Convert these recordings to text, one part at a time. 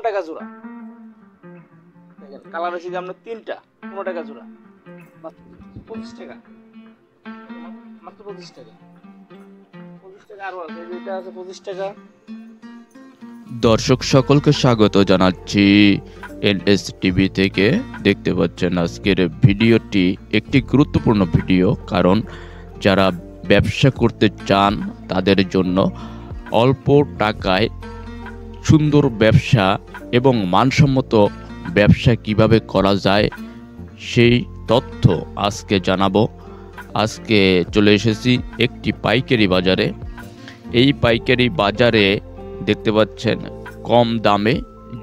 টাকা জোড়া। দেখেন কালার হচ্ছে আপনার 3টা, 15 টাকা জোড়া, 25 টাকা, মাত্র 25 টাকা। 25 টাকা আরো আছে, এটা আছে 25 টাকা। দর্শক সকলকে স্বাগত জানাচ্ছি এনএস টিভি থেকে। দেখতে পাচ্ছেন আজকের ভিডিওটি একটি গুরুত্বপূর্ণ ভিডিও, কারণ যারা ব্যবসা করতে চান তাদের জন্য অল্প টাকায় সুন্দর ব্যবসা এবং মানসম্মত ব্যবসা কিভাবে করা যায় সেই তথ্য আজকে জানাবো। আজকে চলে এসেছি একটি পাইকারি বাজারে। এই পাইকারি বাজারে দেখতে পাচ্ছেন কম দামে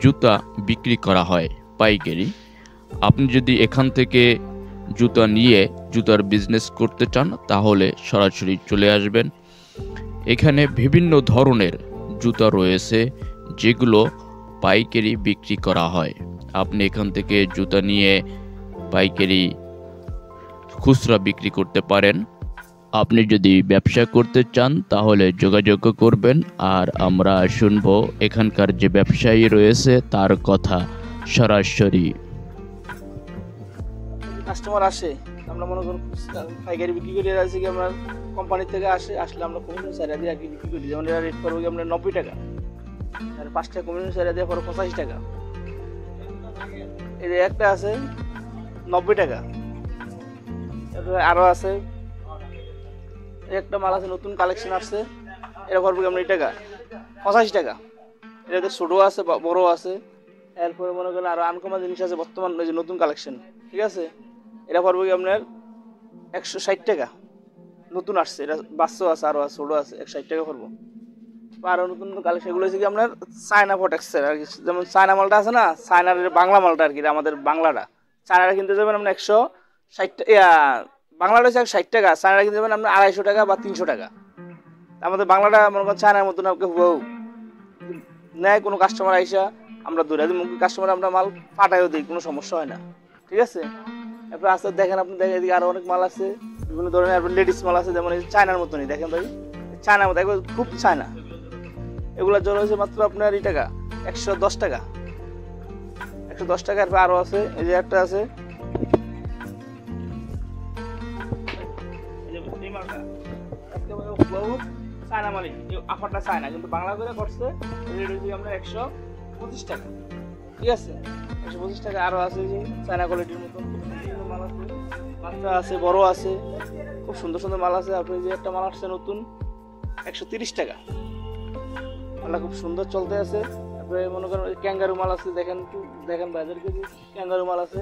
জুতা বিক্রি করা হয় পাইকারি। আপনি যদি এখান থেকে জুতা নিয়ে জুতার বিজনেস করতে চান তাহলে সরাসরি চলে আসবেন। এখানে বিভিন্ন ধরনের জুতা রয়েছে যেগুলো পাইকারি বিক্রি করা হয়। আপনি এখান থেকে জুতা নিয়ে পাইকারি খুচরা বিক্রি করতে পারেন। আপনি যদি ব্যবসা করতে চান তাহলে যোগাযোগ করবেন, আর আমরা শুনবো এখানকার যে ব্যবসায়ী রয়েছে তার কথা সরাসরি। কাস্টমার আসে, আমরা মনে করুন পাইকারি বিক্রি করি, আছে কি আমরা কোম্পানি থেকে আসলে আমরা কমিশন সাইরা দিয়ে আর কি বিক্রি করি। যেমন এরা রেট করবো আমরা 90 টাকা, আর 5টা কমিশন সাইরা দিয়ে পরে 85 টাকা। এই যে একটা আছে 90 টাকা, আরো আছে একটা মাল আছে নতুন কালেকশন আসছে, এটা পড়বে আমরা এই টাকা 85 টাকা। এটাতে ছোটো আছে বড় আছে। এরপরে মনে করেন আরো আনকমন জিনিস আছে বর্তমান যে নতুন কালেকশন, ঠিক আছে, এটা পড়বে কি আপনার 160 টাকা। নতুন আসছে, এটা বাচ্চাও আছে, আরো ছোটো আছে, 160 টাকা পড়বো। আরো নতুন কালেকশন এগুলো হচ্ছে কি আপনার চায়না প্রোটেক্সের আর কি। যেমন চায়না মালটা আছে না, চায়নার বাংলা মালটা আর কি, আমাদের বাংলাটা। চায়নাটা কিনতে যাবেন আপনার 160 টাকা, বাংলাটা হচ্ছে 160 টাকা, চায়নাটা কিনতে যাবেন আপনার 250 টাকা বা 300 টাকা। আমাদের বাংলাটা মনে করেন চায়নার মতন আপনাকে নেয় কোনো কাস্টমার আইসা আমরা ধরে দিই, কাস্টমার আমরা মাল পাঠাইও দিই, কোনো সমস্যা হয় না, ঠিক আছে। এরপর আস্তে দেখেন আপনি, দেখেন এদিকে আরো অনেক মাল আছে বিভিন্ন ধরনের। লেডিস মাল আছে যেমন চায়নার মতনই, দেখেন ভাই চায়নার মতো একবার খুব চায়না। এগুলোর জন্য হচ্ছে মাত্র আপনার এই টাকা 110 টাকা, 110 টাকা। এরপর আরো আছে, এই যে একটা আছে চায়না মালিক, আফারটা চায়না কিন্তু বাংলা করে করছে, আপনার 125 টাকা, ঠিক আছে, 125 টাকা। আরো আছে যে চায়না কোয়ালিটির মতন মাল আছে, বাচ্চা আছে, বড় আছে, খুব সুন্দর সুন্দর মাল আছে। আপনি যে একটা মাল আসছে নতুন 130 টাকা, মালটা খুব সুন্দর চলতে আছে। তারপরে মনে করেন ক্যাঙ্গারু মাল আছে, দেখেন একটু দেখেন বাজারকে, ক্যাঙ্গারু মাল আছে।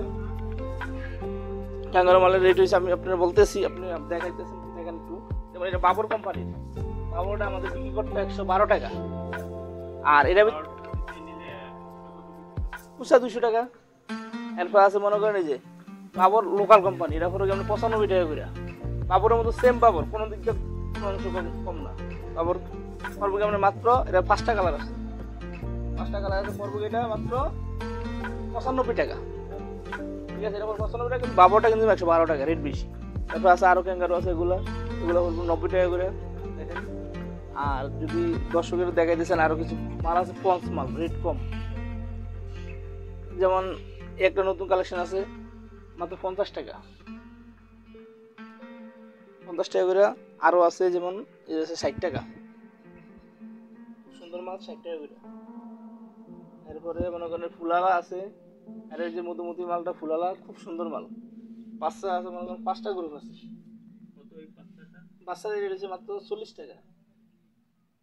ক্যাঙ্গারু মালের রেট হয়েছে আমি আপনার বলতেছি, আপনি দেখাইতেছেন, দেখেন একটু। যেমন এটা বাবর কোম্পানির, বাবরটা আমাদের বিক্রি করতে 112 টাকা, আর এটা 200 টাকা। এরপর আছে মনে করেন এই যে বাবর লোকাল কোম্পানি, এটা পরে আমরা 95 টাকা করে। বাবরের মতো সেম বাবর, কোনো দিক দিয়ে কোনো অংশ কম না। বাবর পড়বে আমরা মাত্র, এটা 5টা কালার আছে, 5টা কালার আছে, পড়বে এটা মাত্র 95 টাকা, ঠিক আছে। এটা 95 টাকা, কিন্তু বাবরটা কিন্তু 112 টাকা, রেট বেশি। তারপর আছে আরো ক্যাঙ্গারু আছে, এগুলো বলবো 90 টাকা করে, দেখেন। আর যদি দর্শকের দেখাই দিয়েছেন আরো কিছু মাল আছে, পঞ্চ মাল, রেট কম। যেমন একটা নতুন কালেকশন আছে মাত্র 50 টাকা, 50 টাকা করে। আরো আছে যেমন 60 টাকা, সুন্দর মাল 60 টাকা করে। এরপরে মনে করেন ফুলালা আছে, আর এই যে মধুমতি মালটা ফুলালা, খুব সুন্দর মাল। বাচ্চা আছে মনে করেন 5টা গ্রুপ আছে, বাচ্চা রেট হচ্ছে মাত্র 40 টাকা।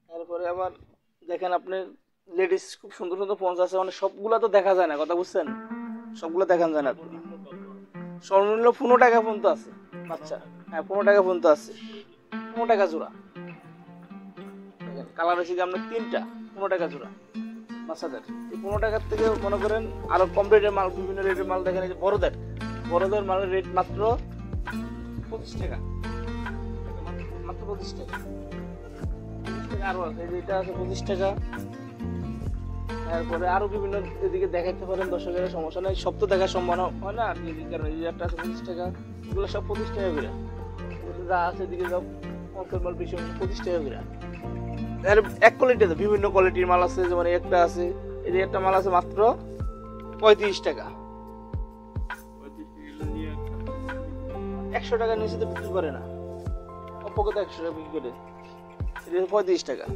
এরপরে আবার দেখেন আপনি লেডিস খুব সুন্দর সুন্দর পঞ্চ আছে, মানে সবগুলা তো দেখা যায় না, কথা বুঝছেন, সবগুলো দেখান যায় না। সর্বনিম্ন 15 টাকা পর্যন্ত আছে বাচ্চা, হ্যাঁ 15 টাকা পর্যন্ত আছে, 15 টাকা জোড়া। কালার হচ্ছে আপনার 3টা, 15 টাকা জোড়া বাচ্চাদের। এই 15 টাকার থেকে মনে করেন আরো কম রেটের মাল, বিভিন্ন রেটের মাল দেখেন। এই যে বড়দের মালের রেট মাত্র 25 টাকা, মাত্র 25 টাকা। আরো আছে, এটা আছে 25 টাকা। তারপরে আরো বিভিন্ন এদিকে দেখাতে পারেন দর্শকের, সমস্যা নেই, সব তো দেখার সম্ভাবনা হয় না আর কি। কারণ এই একটা আছে 25 টাকা, এগুলো সব 25 টাকা করে যা আছে, এদিকে সব অল্পের মাল বেশি 25 টাকা করে। এক কোয়ালিটি আছে, বিভিন্ন কোয়ালিটির মাল আছে। যেমন একটা আছে এই যে একটা মাল আছে মাত্র 35 টাকা। 100 টাকা নিচে তো বিক্রি করে না, অপকে তো 100 টাকা বিক্রি করে। এটা 35 টাকা।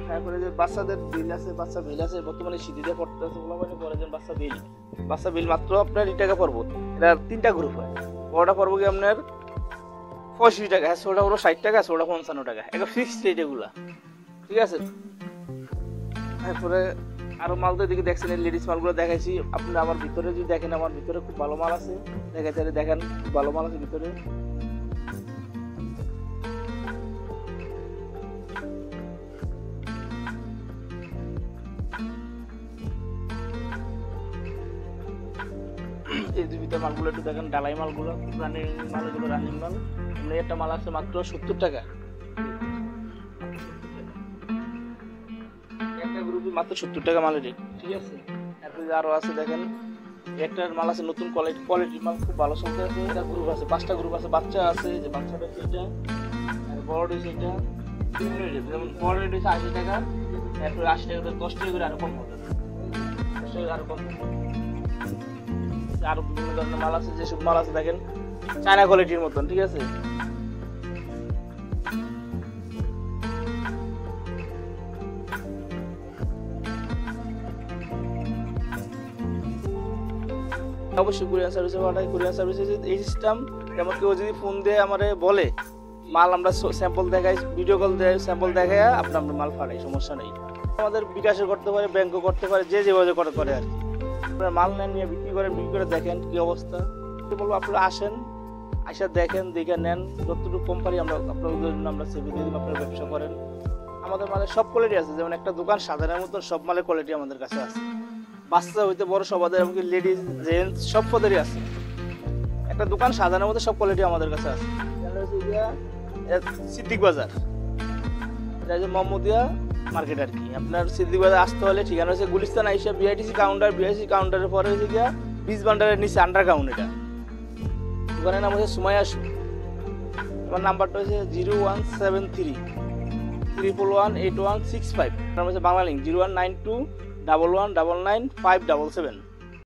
তারপরে যে বাচ্চাদের বিল আছে, বাচ্চা বিল আছে, বর্তমানে শীতিতে পড়তে আছে, ওগুলো পরে যে বাচ্চা বিল মাত্র আপনার 2 টাকা পড়বো। এটা 3টা গ্রুপ হয়। বড়টা পড়বো কি আপনার 65 টাকা, ছোটটা হলো 60 টাকা, ছোটটা 55 টাকা। এটা ফিক্সড রেট এগুলা, ঠিক আছে। তারপরে আরো মাল তো এদিকে দেখছেন, লেডিস মালগুলো দেখাইছি। আপনারা আমার ভিতরে যদি দেখেন, আমার ভিতরে খুব ভালো মাল আছে, দেখাইতে দেখেন খুব ভালো মাল আছে ভিতরে। এই যে ভিতরে মালগুলো একটু দেখেন, ডালাই মালগুলো, রানিং মাল, এগুলো রানিং মাল। এমনি একটা মাল আছে মাত্র 70 টাকা, একটা গ্রুপে মাত্র 70 টাকা মালের রেট, ঠিক আছে। তারপরে আরো আছে দেখেন, একটা মাল আছে নতুন কোয়ালিটি মাল, খুব ভালো চলতে আছে। এটা গ্রুপ আছে, 5টা গ্রুপ আছে। বাচ্চা আছে, যে বাচ্চাটা সেটা, আর বড় হয়েছে এটা, যেমন বড় রেট হয়েছে 80 টাকা, তারপরে 80 টাকা 10 টাকা করে আরো কম হবে, 10 টাকা আরো কম হবে। আরো বিভিন্ন ধরনের মাল আছে, যেসব মাল আছে দেখেন চায়না কোয়ালিটির মতন, ঠিক আছে। অবশ্যই কুরিয়ার সার্ভিসে পাঠাই। কুরিয়ার সার্ভিসে এই সিস্টেম, যেমন কেউ যদি ফোন দিয়ে আমারে বলে মাল, আমরা স্যাম্পল দেখাই, ভিডিও কল দিয়ে স্যাম্পল দেখাই আমরা মাল পাঠাই, সমস্যা নেই। আমাদের বিকাশে করতে পারে, ব্যাংকও করতে পারে, যে যেভাবে করতে পারে আর কি। আপনারা মাল নেন, নিয়ে বিক্রি করে দেখেন কি অবস্থা। বলবো আপনারা আসেন, আইসা দেখেন, দেখে নেন। যতটুকু কোম্পানি আমরা আপনাদের জন্য আমরা সেভি দিয়ে দিব, আপনারা ব্যবসা করেন। আমাদের মালের সব কোয়ালিটি আছে, যেমন একটা দোকান সাধারণের মতন সব মালের কোয়ালিটি আমাদের কাছে আছে। বাচ্চা হইতে বড় সবাদের, এমনকি লেডিস জেন্টস সব পদেরই আছে। একটা দোকান সাজানোর মধ্যে সব কোয়ালিটি আমাদের কাছে আছে। সিদ্দিক বাজার, এটা হচ্ছে মোহাম্মদিয়া মার্কেট আর কি। আপনার সিদ্দিক বাজার আসতে হলে ঠিকানা হচ্ছে গুলিস্তান আইসা বিআইটিসি কাউন্টারের পরে হচ্ছে গিয়া বীজ ভান্ডারের নিচে আন্ডারগ্রাউন্ড। এটা দোকানের নাম হচ্ছে সুমাইয়া শু। আমার নাম্বারটা হচ্ছে 0173 1118165। আমার হচ্ছে বাংলা লিঙ্ক 019211999577।